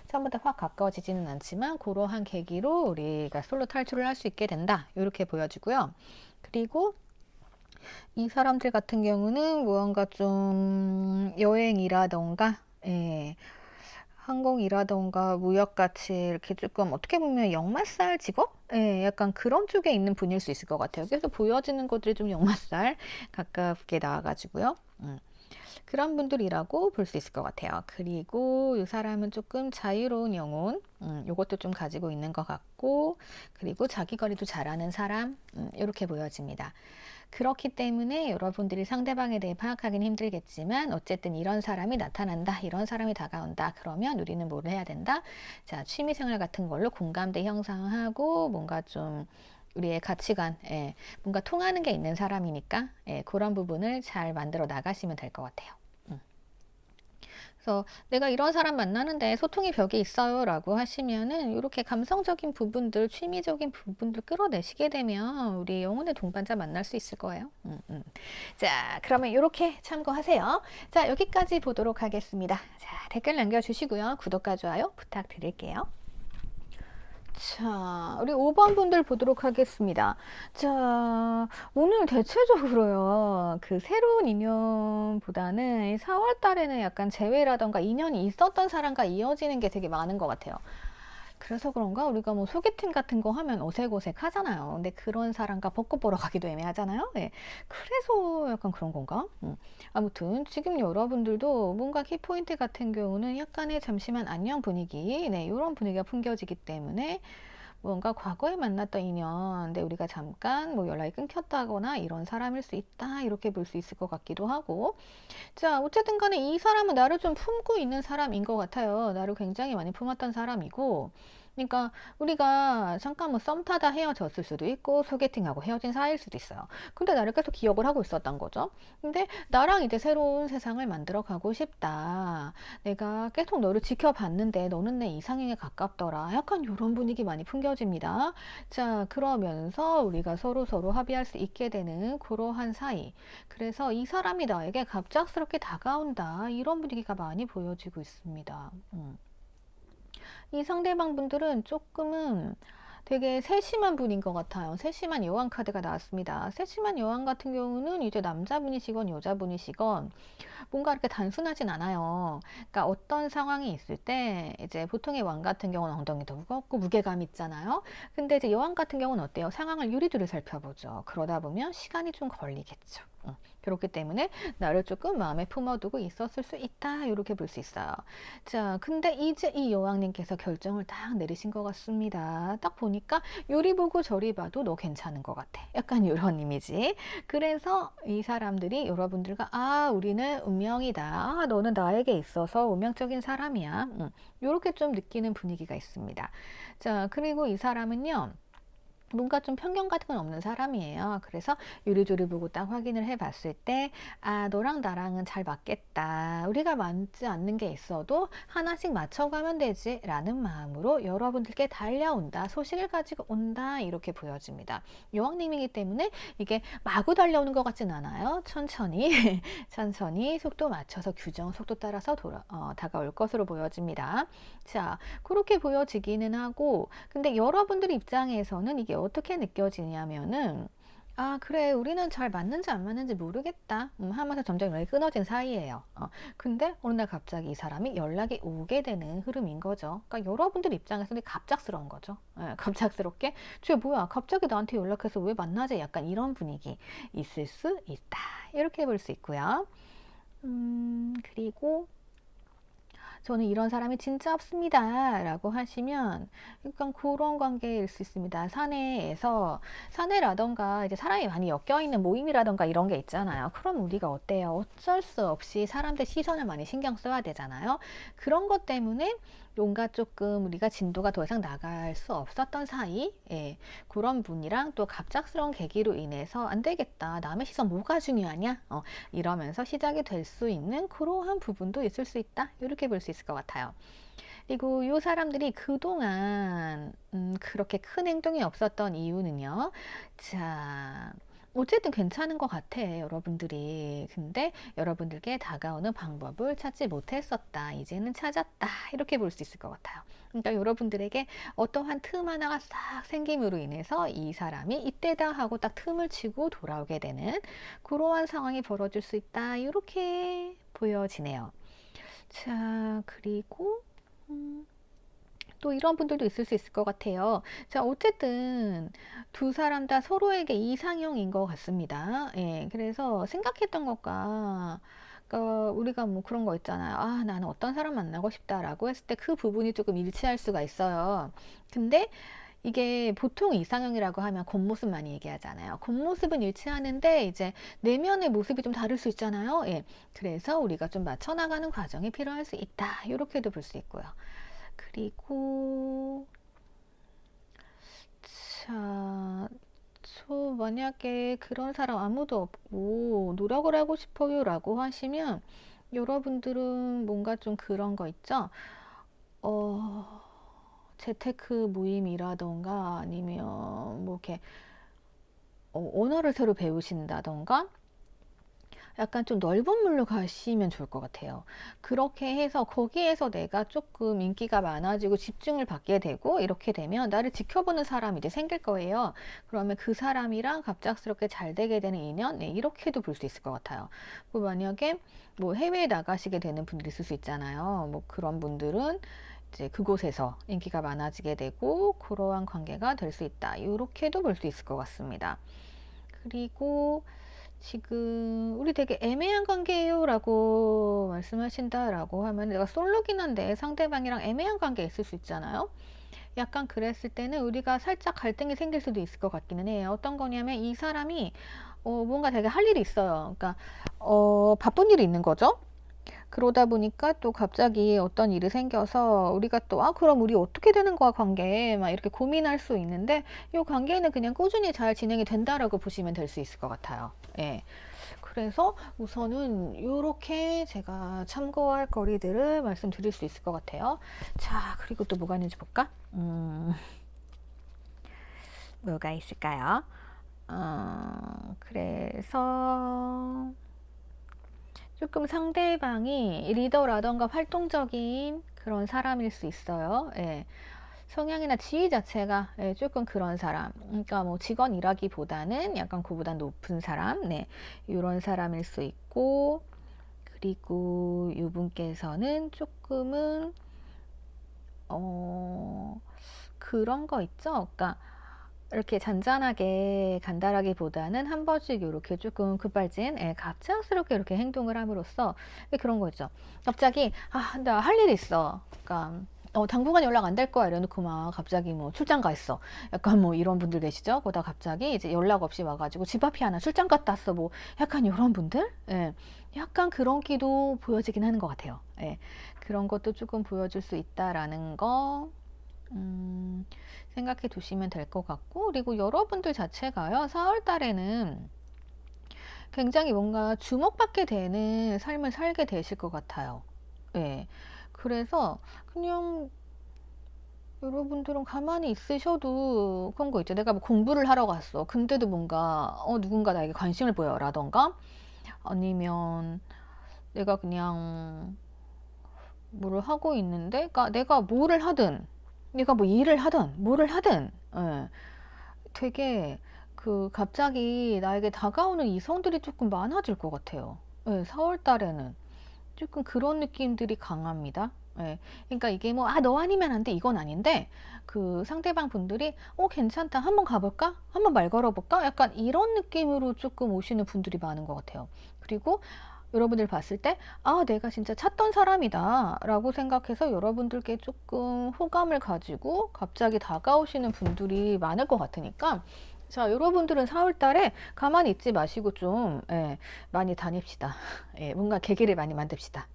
처음부터 확 가까워지지는 않지만 그러한 계기로 우리가 솔로 탈출을 할 수 있게 된다. 이렇게 보여지고요. 그리고 이 사람들 같은 경우는 무언가 좀 여행이라던가, 항공이라던가 무역같이 이렇게 조금 어떻게 보면 역마살 직업? 약간 그런 쪽에 있는 분일 수 있을 것 같아요. 그래서 보여지는 것들이 좀 역마살 가깝게 나와가지고요. 그런 분들이라고 볼 수 있을 것 같아요. 그리고 이 사람은 조금 자유로운 영혼, 요것도 좀 가지고 있는 것 같고, 그리고 자기 관리도 잘하는 사람, 이렇게 보여집니다. 그렇기 때문에 여러분들이 상대방에 대해 파악하기는 힘들겠지만 어쨌든 이런 사람이 나타난다, 이런 사람이 다가온다, 그러면 우리는 뭘 해야 된다? 자, 취미생활 같은 걸로 공감대 형성하고 뭔가 좀 우리의 가치관, 뭔가 통하는 게 있는 사람이니까 그런 부분을 잘 만들어 나가시면 될 것 같아요. 그래서 내가 이런 사람 만나는데 소통의 벽이 있어요 라고 하시면은 이렇게 감성적인 부분들, 취미적인 부분들 끌어내시게 되면 우리 영혼의 동반자 만날 수 있을 거예요. 자, 그러면 이렇게 참고하세요. 자, 여기까지 보도록 하겠습니다. 자, 댓글 남겨주시고요. 구독과 좋아요 부탁드릴게요. 자, 우리 5번 분들 보도록 하겠습니다. 자, 오늘 대체적으로요, 그 새로운 인연보다는 4월 달에는 약간 재회라던가 인연이 있었던 사람과 이어지는 게 되게 많은 것 같아요. 그래서 그런가 우리가 뭐 소개팅 같은 거 하면 어색어색 하잖아요. 근데 그런 사람과 벚꽃 보러 가기도 애매하잖아요. 네. 그래서 약간 그런 건가? 아무튼 지금 여러분들도 뭔가 키포인트 같은 경우는 약간의 잠시만 안녕 분위기, 이런 분위기가 풍겨지기 때문에 뭔가 과거에 만났던 인연, 근데 우리가 잠깐 뭐 연락이 끊겼다거나 이런 사람일 수 있다. 이렇게 볼 수 있을 것 같기도 하고. 자, 어쨌든 간에 이 사람은 나를 좀 품고 있는 사람인 것 같아요. 나를 굉장히 많이 품었던 사람이고. 그러니까 우리가 잠깐 뭐 썸 타다 헤어졌을 수도 있고 소개팅하고 헤어진 사이일 수도 있어요. 근데 나를 계속 기억을 하고 있었던 거죠. 근데 나랑 이제 새로운 세상을 만들어 가고 싶다. 내가 계속 너를 지켜봤는데 너는 내 이상형에 가깝더라. 약간 이런 분위기 많이 풍겨집니다. 자, 그러면서 우리가 서로 합의할 수 있게 되는 그러한 사이. 그래서 이 사람이 나에게 갑작스럽게 다가온다. 이런 분위기가 많이 보여지고 있습니다. 이 상대방 분들은 조금은 되게 세심한 분인 것 같아요. 세심한 여왕 카드가 나왔습니다. 세심한 여왕 같은 경우는 이제 남자분이시건 여자분이시건 뭔가 이렇게 단순하진 않아요. 그러니까 어떤 상황이 있을 때 이제 보통의 왕 같은 경우는 엉덩이도 무겁고 무게감 있잖아요. 근데 이제 여왕 같은 경우는 어때요? 상황을 유리두리 살펴보죠. 그러다 보면 시간이 좀 걸리겠죠. 그렇기 때문에 나를 조금 마음에 품어두고 있었을 수 있다. 이렇게 볼 수 있어요. 자, 근데 이제 이 여왕님께서 결정을 딱 내리신 것 같습니다. 딱 보니까 요리 보고 저리 봐도 너 괜찮은 것 같아. 약간 이런 이미지. 그래서 이 사람들이 여러분들과 우리는 운명이다. 너는 나에게 있어서 운명적인 사람이야. 이렇게 좀 느끼는 분위기가 있습니다. 자, 그리고 이 사람은요. 뭔가 좀 편견 같은 건 없는 사람이에요. 그래서 요리조리 보고 딱 확인을 해봤을 때, 너랑 나랑은 잘 맞겠다. 우리가 맞지 않는 게 있어도 하나씩 맞춰가면 되지. 라는 마음으로 여러분들께 달려온다. 소식을 가지고 온다. 이렇게 보여집니다. 여왕님이기 때문에 이게 마구 달려오는 것 같진 않아요. 천천히, 천천히 속도 맞춰서 규정 속도 따라서 다가올 것으로 보여집니다. 자, 그렇게 보여지기는 하고, 근데 여러분들 입장에서는 이게 어떻게 느껴지냐면은, 그래, 우리는 잘 맞는지 안 맞는지 모르겠다. 하면서 점점 연락이 끊어진 사이예요. 근데 어느 날 갑자기 이 사람이 연락이 오게 되는 흐름인 거죠. 그러니까 여러분들 입장에서는 갑작스러운 거죠. 예, 갑작스럽게, 쟤 뭐야, 갑자기 나한테 연락해서 왜 만나지? 약간 이런 분위기 있을 수 있다. 이렇게 볼 수 있고요. 그리고 저는 이런 사람이 진짜 없습니다. 라고 하시면 약간 그런 관계일 수 있습니다. 사내라던가 이제 사람이 많이 엮여있는 모임이라던가 이런 게 있잖아요. 그럼 우리가 어때요? 어쩔 수 없이 사람들 시선을 많이 신경 써야 되잖아요. 그런 것 때문에 뭔가 조금 우리가 진도가 더 이상 나갈 수 없었던 사이, 그런 분이랑 또 갑작스러운 계기로 인해서 안 되겠다. 남의 시선 뭐가 중요하냐? 이러면서 시작이 될 수 있는 그러한 부분도 있을 수 있다. 이렇게 볼 수 있을 것 같아요. 그리고 이 사람들이 그동안 그렇게 큰 행동이 없었던 이유는요. 자, 어쨌든 괜찮은 것 같아, 여러분들이. 근데 여러분들께 다가오는 방법을 찾지 못했었다. 이제는 찾았다. 이렇게 볼 수 있을 것 같아요. 그러니까 여러분들에게 어떠한 틈 하나가 싹 생김으로 인해서 이 사람이 이때다 하고 딱 틈을 치고 돌아오게 되는 그러한 상황이 벌어질 수 있다. 이렇게 보여지네요. 자, 그리고 또 이런 분들도 있을 수 있을 것 같아요. 자, 어쨌든 두 사람 다 서로에게 이상형인 것 같습니다. 예, 그래서 생각했던 것과 그러니까 우리가 뭐 그런 거 있잖아요. 나는 어떤 사람 만나고 싶다라고 했을 때 그 부분이 조금 일치할 수가 있어요. 근데 이게 보통 이상형이라고 하면 겉모습 많이 얘기하잖아요. 겉모습은 일치하는데 이제 내면의 모습이 좀 다를 수 있잖아요. 예. 그래서 우리가 좀 맞춰나가는 과정이 필요할 수 있다. 이렇게도 볼 수 있고요. 그리고 자, 저 만약에 그런 사람 아무도 없고 노력을 하고 싶어요 라고 하시면 여러분들은 뭔가 좀 그런 거 있죠? 재테크 모임이라던가 아니면 뭐 이렇게 언어를 새로 배우신다던가 약간 좀 넓은 물로 가시면 좋을 것 같아요. 그렇게 해서 거기에서 내가 조금 인기가 많아지고 집중을 받게 되고 이렇게 되면 나를 지켜보는 사람이 이제 생길 거예요. 그러면 그 사람이랑 갑작스럽게 잘 되게 되는 인연, 네, 이렇게도 볼 수 있을 것 같아요. 뭐 만약에 뭐 해외에 나가시게 되는 분들이 있을 수 있잖아요. 뭐 그런 분들은 이제 그곳에서 인기가 많아지게 되고 그러한 관계가 될 수 있다. 이렇게도 볼 수 있을 것 같습니다. 그리고 지금 우리 되게 애매한 관계예요 라고 말씀하신다 라고 하면 내가 솔로긴 한데 상대방이랑 애매한 관계에 있을 수 있잖아요. 약간 그랬을 때는 우리가 살짝 갈등이 생길 수도 있을 것 같기는 해요. 어떤 거냐면 이 사람이 뭔가 되게 할 일이 있어요. 그러니까 바쁜 일이 있는 거죠. 그러다 보니까 또 갑자기 어떤 일이 생겨서 우리가 또 그럼 우리 어떻게 되는 거야 관계 막 이렇게 고민할 수 있는데 이 관계는 그냥 꾸준히 잘 진행이 된다라고 보시면 될 수 있을 것 같아요. 예. 그래서 우선은 이렇게 제가 참고할 거리들을 말씀드릴 수 있을 것 같아요. 자, 그리고 또 뭐가 있는지 볼까? 뭐가 있을까요? 그래서 조금 상대방이 리더라던가 활동적인 그런 사람일 수 있어요. 예. 성향이나 지위 자체가 조금 그런 사람, 그러니까 뭐 직원이라기보다는 약간 그보다 높은 사람, 네, 이런 사람일 수 있고, 그리고 이분께서는 조금은 그런 거 있죠. 그러니까 이렇게 잔잔하게 간단하기보다는 한 번씩 이렇게 조금 급발진, 갑작스럽게 이렇게 행동을 함으로써 그런 거 있죠. 갑자기 나 할 일이 있어. 그러니까 당분간 연락 안 될 거야 이래놓고 막 갑자기 뭐 출장 가 있어. 약간 뭐 이런 분들 계시죠? 그러다 갑자기 이제 연락 없이 와가지고 집 앞이 하나 출장 갔다 왔어. 뭐 약간 이런 분들, 약간 그런 기도 보여지긴 하는 것 같아요. 그런 것도 조금 보여줄 수 있다라는 거. 생각해 두시면 될 것 같고, 그리고 여러분들 자체가요, 4월 달에는 굉장히 뭔가 주목받게 되는 삶을 살게 되실 것 같아요. 예. 그래서 그냥 여러분들은 가만히 있으셔도 그런 거 있죠. 내가 뭐 공부를 하러 갔어. 근데도 뭔가 누군가 나에게 관심을 보여라던가 아니면 내가 그냥 뭐를 하고 있는데, 그러니까 내가 뭐를 하든, 내가 뭐 일을 하든, 뭐를 하든, 되게 갑자기 나에게 다가오는 이성들이 조금 많아질 것 같아요. 4월 달에는 조금 그런 느낌들이 강합니다. 그러니까 이게 뭐, 너 아니면 안 돼. 이건 아닌데, 상대방 분들이, 괜찮다. 한번 가볼까? 한번 말 걸어볼까? 약간 이런 느낌으로 조금 오시는 분들이 많은 것 같아요. 그리고 여러분들 봤을 때, 내가 진짜 찾던 사람이다. 라고 생각해서 여러분들께 조금 호감을 가지고 갑자기 다가오시는 분들이 많을 것 같으니까, 자, 여러분들은 4월 달에 가만히 있지 마시고 좀, 많이 다닙시다. 뭔가 계기를 많이 만듭시다.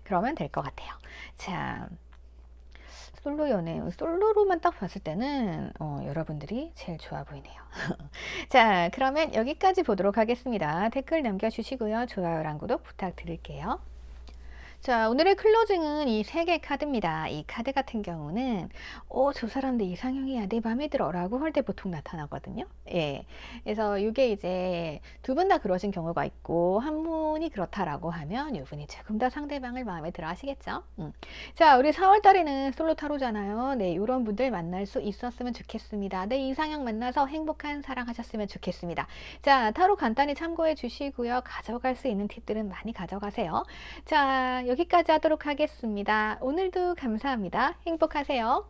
그러면 될 것 같아요. 자, 솔로 연애, 솔로로만 딱 봤을 때는 여러분들이 제일 좋아 보이네요. 자, 그러면 여기까지 보도록 하겠습니다. 댓글 남겨주시고요. 좋아요랑 구독 부탁드릴게요. 자, 오늘의 클로징은 이 3개 카드입니다. 이 카드 같은 경우는 저 사람들 이상형이야, 내 맘에 들어 라고 할 때 보통 나타나거든요. 예. 그래서 이게 이제 두 분 다 그러신 경우가 있고 한 분이 그렇다라고 하면 이분이 조금 더 상대방을 마음에 들어 하시겠죠. 자, 우리 4월 달에는 솔로 타로잖아요. 네, 이런 분들 만날 수 있었으면 좋겠습니다. 내 이상형 만나서 행복한 사랑하셨으면 좋겠습니다. 자, 타로 간단히 참고해 주시고요. 가져갈 수 있는 팁들은 많이 가져가세요. 자, 여기까지 하도록 하겠습니다. 오늘도 감사합니다. 행복하세요.